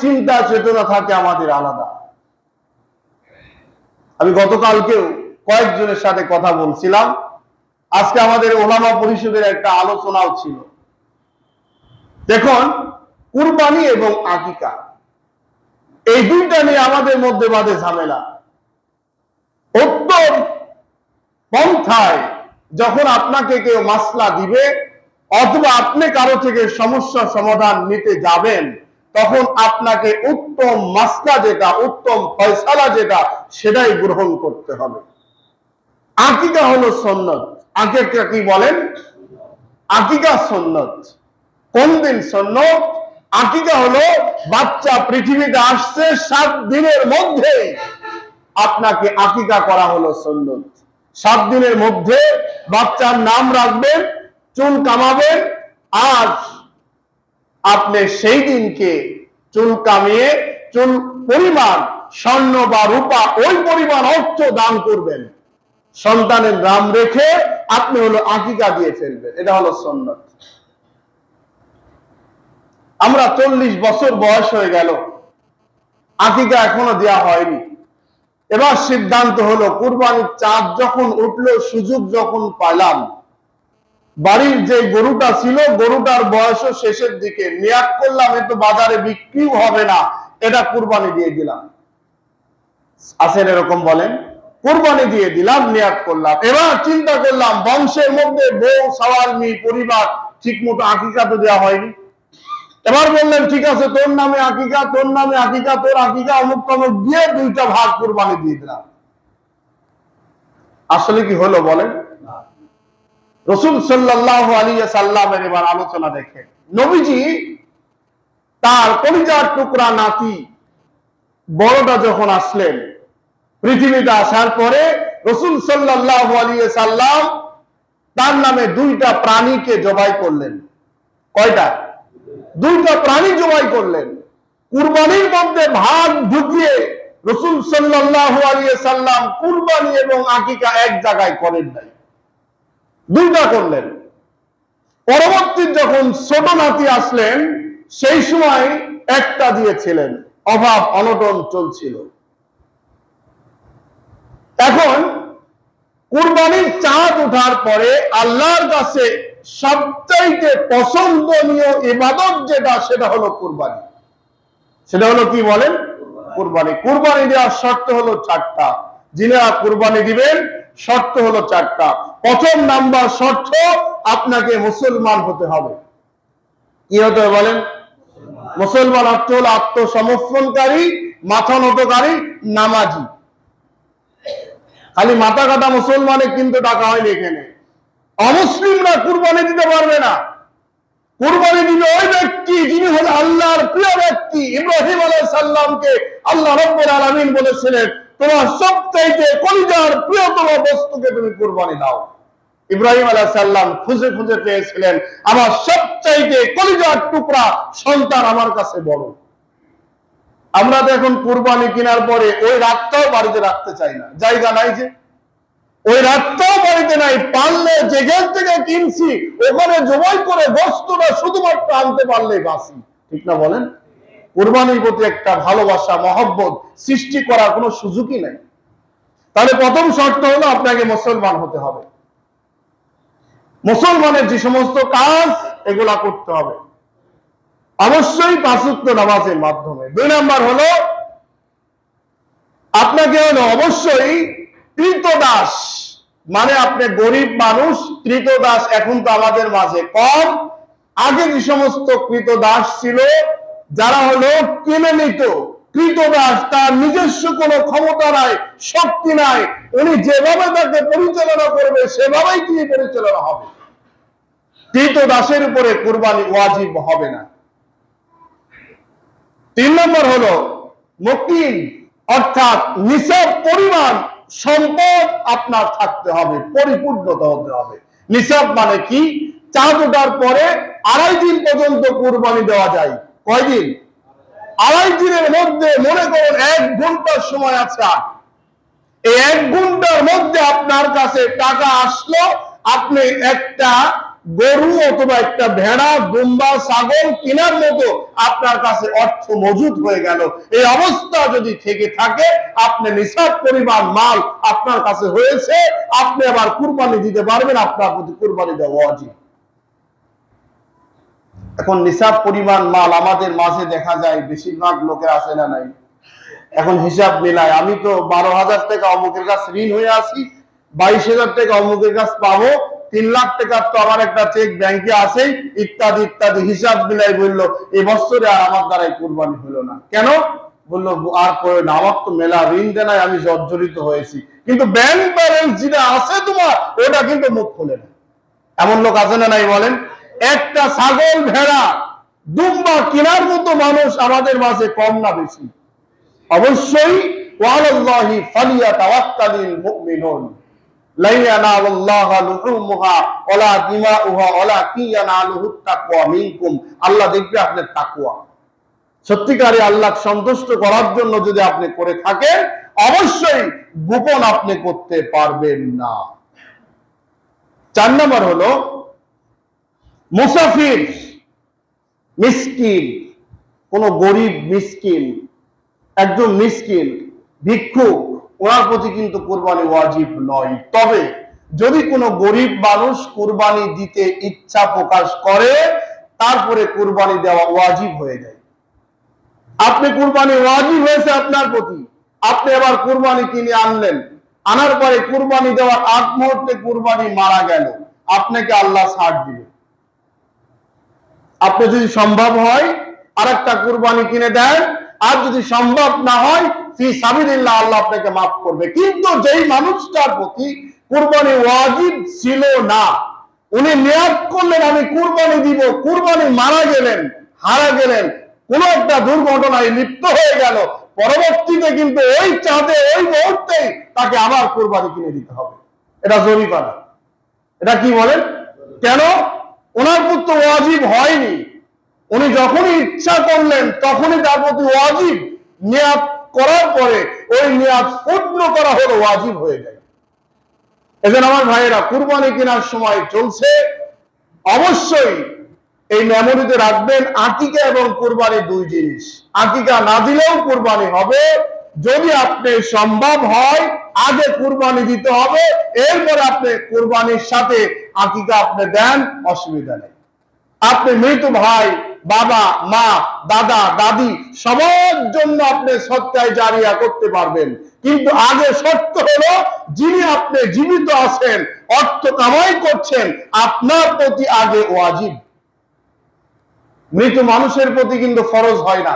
চিন্তা চেতনা থাকে আমাদের আলাদা। আমি গতকালকেও কয়েকজনের সাথে কথা বলছিলাম, আজকে আমাদের ওলামা পরিষদের একটা আলোচনাও ছিল। দেখুন, কুরবানি এবং আকিকা এই দুইটা নিয়ে আমাদের মধ্যে বাদে ঝামেলা। উত্তম পন্থায় যখন আপনাকে কেউ মাসলা দিবে অথবা আপনি কারো থেকে সমস্যার সমাধান নিতে যাবেন, তখন আপনাকে উত্তম মাসলা যেটা, উত্তম ফয়সালা যেটা, সেটাই গ্রহণ করতে হবে। আকিকা হলো সুন্নাত। আকিকা কি বলেন? আকিকা সুন্নাত। কোন দিন সুন্নাত? আকিকা হলো বাচ্চা পৃথিবীতে আসছে 7 দিনের মধ্যে আপনাকে আকিকা করা হলো সুন্নাত। 7 দিনের মধ্যে বাচ্চার নাম রাখবেন, চুল কামাবেন, আর আপনি সেই দিনকে চুল কামিয়ে চুল পরিমাণ স্বর্ণ বা রূপা ওই পরিমাণ অর্থ দান করবেন। সন্তানের নাম রেখে আপনি হলো আকিকা দিয়ে ফেলবেন। এটা হলো সুন্নাত। আমরা 40 বছর বয়স হয়ে গেল, আকিকা এখনো দেয়া হয়নি। এবার সিদ্ধান্ত হলো কুরবানির চাঁদ যখন উঠলো, সুযোগ যখন পাইলাম, বাড়ির যে গরুটা ছিল গরুটার বয়সও শেষের দিকে, নিয়াত করলাম এ তো বাজারে বিক্রিও হবে না, এটা কুরবানি দিয়ে দিলাম। আছেন এরকম? বলেন। কুরবানি দিয়ে দিলাম, নিয়াত করলাম। এবার চিন্তা করলাম বংশের মধ্যে বউ সওয়াল মেয়ে পরিবার ঠিক মতো আকিকা তো দেওয়া হয়নি। এবার বললেন ঠিক আছে, তোর নামে আকিকা, তোর নামে আকিকা, তোর আকিকা, অমুক তমুক দিয়ে 2টা ভাগ কুরবানি দিয়ে দিলাম। আসলে কি হলো বলেন? রাসূল সাল্লাল্লাহু আলাইহি ওয়াসাল্লামের এবার আলোচনা দেখেন। নবীজি তার কলিজার টুকরা নাতি বড়টা যখন আসলেন, পৃথিবীতে আসার পরে রাসূল সাল্লাল্লাহু আলাইহি ওয়াসাল্লাম তার নামে 2টা প্রাণীকে জবাই করলেন। কয়টা? 2টা প্রাণী জবাই করলেন। কুরবানির মধ্যে ভাগ ঢুকিয়ে রাসূল সাল্লাল্লাহু আলাইহি ওয়াসাল্লাম কুরবানি এবং আকিকা এক জায়গায় করেন নাই, 2টা করলেন। পরবর্তী যখন ছোট নাতি আসলেন, সেই সময় একটা দিয়েছিলেন, অভাব অনটন চলছিল। এখন কুরবানির চাঁদ ওঠার পরে আল্লাহর কাছে সবচাইতে পছন্দনীয় ইবাদত যেটা, সেটা হলো কুরবানি। সেটা হলো কি বলেন? কুরবানি। কুরবানি দেওয়ার শর্ত হলো 4টা। যিনারা কুরবানি দিবেন শর্ত হলো 4টা। প্রথম নাম্বার শর্ত, আপনাকে মুসলমান হতে হবে। কি হতে হবে বলেন? মুসলমান অর্থ হলো আত্মসমর্পণকারী, মাথা নতকারী, নামাজি। খালি মাথা কাটা মুসলমানে কিন্তু ডাকা হয়নি এখানে। অমুসলিমরা কুরবানি দিতে পারবে না। কুরবানি দিবে ওই ব্যক্তি যিনি হলো আল্লাহর প্রিয় ব্যক্তি। ইব্রাহিম আলাইহিস সালামকে আল্লাহ রাব্বুল আলামিন বলেছিলেন, তোমার সবচাইতে কলিজার প্রিয়তম বস্তুকে তুমি কুরবানি দাও। ইব্রাহিম আলাইহিস সালাম খুঁজে খুঁজে পেয়েছিলেন, আমার সবচাইতে কলিজার টুকরা সন্তান আমার কাছে বড়। আমরা তো এখন কুরবানি কেনার পরে ওই রাতটাও বাড়িতে রাখতে চাই না, জায়গা নাই যে। ওই রাতটাও বাড়িতে নাই, পারলে যেখান থেকে কিনছি ওখানে জবাই করে বস্তুটা শুধুমাত্র আনতে পারলে বাঁচি। ঠিক না বলেন? কুরবানির প্রতি একটা ভালোবাসা, মহব্বত সৃষ্টি করার কোনো সুযোগই নাই। তাহলে প্রথম শর্ত হলো আপনাকে মুসলমান হতে হবে। মুসলমানের যে সমস্ত কাজ এগুলা করতে হবে, অবশ্যই 5 ওয়াক্ত নামাজের মাধ্যমে। 2 নাম্বার হলো আপনাকে হলো অবশ্যই কৃতদাস, মানে আপনি গরিব মানুষ, কৃতদাস এখন তো আমাদের মাঝে কম। আগে যে সমস্ত কৃতদাস ছিল, যারা হলো কিনে নিত, কৃতদাস তার নিজস্ব কোনো ক্ষমতা নাই, শক্তি নাই, উনি যেভাবে তাকে পরিচালনা করবে সেভাবেই তিনি পরিচালনা হবে। কৃতদাসের উপরে কুরবানি ওয়াজিব হবে না। 3 নম্বর হলো মুকিম, অর্থাৎ নিসাব পরিমাণ সম্পদ আপনার থাকতে হবে, পরিপূর্ণতা হতে হবে। নিসাব মানে কি? চাঁদ ওঠার পরে 2.5 দিন পর্যন্ত কুরবানি দেওয়া যায়। কয়দিন? 2.5 দিনের মধ্যে মনে করেন 1 ঘন্টার সময় আছে। এই 1 ঘন্টার মধ্যে আপনার কাছে টাকা আসলো, আপনি একটা গরু অথবা একটা ভেড়া, দুম্বা, ছাগল কেনার মতো আপনার কাছে অর্থ মজুদ হয়ে গেল। এই অবস্থা যদি থেকে থাকে, আপনি নিসাব পরিমাণ মাল আপনার কাছে হয়েছে, আপনি আবার কুরবানি দিতে পারবেন, আপনার প্রতি কুরবানি দেওয়া ওয়াজিব। এখন নিসাব পরিমাণ মাল আমাদের মাঝে দেখা যায় বেশিরভাগ লোকের আছে না নাই? এখন হিসাব মিলায়, আমি তো 12,000 টাকা অমুকের কাছে ঋণ হয়ে আছি, 22,000 টাকা অমুকের কাছে পাবো, 3 লাখ টাকার তো আমার একটা চেক ব্যাংকে আছেই, ইত্যাদি ইত্যাদি হিসাব মিলাই বললো এবছরে আর আমার দ্বারাই কুরবানি হলো না। কেন? বললো আর করে না, আমার তো মেলা ঋণ দেনায় আমি জর্জরিত হয়েছি, কিন্তু ব্যাংক ব্যালেন্স যেটা আছে তোমার ওটা কিন্তু মুখ খুলে না। এমন লোক আছে না নাই বলেন? একটা ছাগল, ভেড়া, দুম্বা কেনার মতো মানুষ আমাদের মাঝে কম না বেশি? অবশ্যই ওয়ালাল্লাহি ফালিয়াতাওয়াক্কালিল মুমিনুন লা ইয়ানালুল্লাহু লুহুমুহা ওয়ালা দিমাউহা ওয়ালাকিন ইয়ানালুহুত তাকওয়া মিনকুম। আল্লাহ দেখবে আপনার তাকওয়া। সত্যিকারে আল্লাহ সন্তুষ্ট করার জন্য যদি আপনি করে থাকেন, অবশ্যই গোপন আপনি করতে পারবেন না। 4 নম্বর হলো মুসাফির, মিসকিন, কোন গরিব মিসকিন, একজন মিসকিন, ভিক্ষুক, ওনার প্রতি কিন্তু কুরবানি ওয়াজিব নয়। তবে যদি কোনো গরিব মানুষ কুরবানি দিতে ইচ্ছা প্রকাশ করে, তারপরে কুরবানি দেওয়া ওয়াজিব হয়ে যায়। আপনি কুরবানি ওয়াজিব হয়েছে আপনার প্রতি, আপনি আবার কুরবানি কিনে আনলেন, আনার পরে কুরবানি দেওয়ার আগ মুহূর্তে কুরবানি মারা গেল, আপনাকে আল্লাহ ছাড় দিবে। আপনি যদি সম্ভব হয় আরেকটা কুরবানি কিনে দেন, আর যদি সম্ভব না হয় ফি সাবিলিল্লাহ, আল্লাহ আপনাকে মাফ করবে। কিন্তু যেই মানুষটার প্রতি কুরবানি ওয়াজিব ছিল না, উনি নিয়ত করলেন আমি কুরবানি দিব, কুরবানি মারা গেলেন, হারা গেলেন, কোন একটা দুর্ঘটনায় লিপ্ত হয়ে গেল, পরবর্তীতে কিন্তু ওই চাঁদে ওই মুহূর্তে তাকে আবার কুরবানি কিনে দিতে হবে। এটা জরিমানা। এটা কি বলেন? কেন? ওনার প্রতি ওয়াজিব হয়নি, উনি যখনই ইচ্ছা করলেন তখনই তার প্রতি ওয়াজিব, নিয়াত করার পরে ওই নিয়াত পূর্ণ করা হলো ওয়াজিব হয়ে যায়। এজন্য আমার ভাইয়েরা, কুরবানি কেনার সময় চলছে, অবশ্যই এই মেমোরিতে রাখবেন, আকিকা এবং কুরবানি দুই জিনিস। আকিকা না দিলেও কুরবানি হবে, যদি আপনি সম্ভব হয় আগে কুরবানি দিতে হবে, এরপর আপনি কুরবানির সাথে আকিকা আপনি দেন, অসুবিধা নেই। আপনি মৃত ভাই, বাবা, মা, দাদা, দাদি সবার জন্য আপনি সদকায়ে জারিয়া করতে পারবেন, কিন্তু আগে শর্ত হলো যিনি আপনি জীবিত আছেন, অর্থ কামাই করছেন, আপনার প্রতি আগে ওয়াজিব। মৃত মানুষের প্রতি কিন্তু ফরজ হয় না,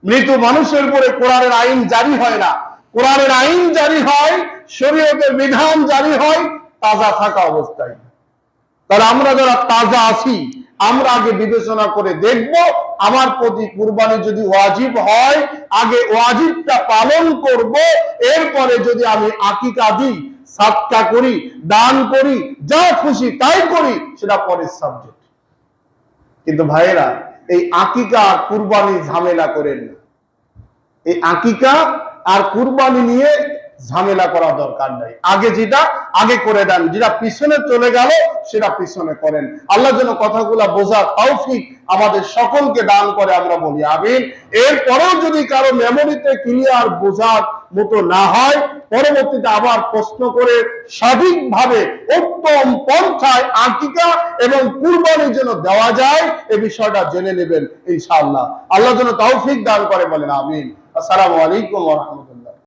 মৃত মানুষের উপরে কোরআনের আইন জারি হয় না। কোরআনের আইন জারি হয়, শরীয়তের বিধান জারি হয় তাজা থাকা অবস্থায়। তাহলে আমরা যারা তাজা আছি, আমরা আগে বিবেচনা করে দেখব আমার প্রতি কুরবানি যদি ওয়াজিব হয়, আগে ওয়াজিবটা পালন করব, এরপরে যদি আমি আকিকা দিই, সাদকা করি, দান করি, যা খুশি তাই করি, সেটা পরের সাবজেক্ট। কিন্তু ভাইয়েরা, এই আকিকা আর কুরবানি ঝামেলা করেন না। এই আকিকা আর কুরবানি নিয়ে ঝামেলা করা দরকার নাই। আগে যেটা আগে করে দেন, যেটা পিছনে চলে গেল সেটা পিছনে করেন। আল্লাহ যেন কথাগুলা বোঝার তৌফিক আমাদের সকলকে দান করে, আমরা বলি আমিন। এরপরেও যদি কারো মেমোরিতে ক্লিয়ার বোঝার মতো না হয়, পরবর্তীতে আবার প্রশ্ন করে সঠিকভাবে উত্তম পন্থায় আকিকা এবং কুরবানি যেন দেওয়া যায়, এই বিষয়টা জেনে নেবেন ইনশাআল্লাহ। আল্লাহ যেন তৌফিক দান করে, বলেন আমিন। আসসালামু আলাইকুম ওয়া রাহমাতুল্লাহ।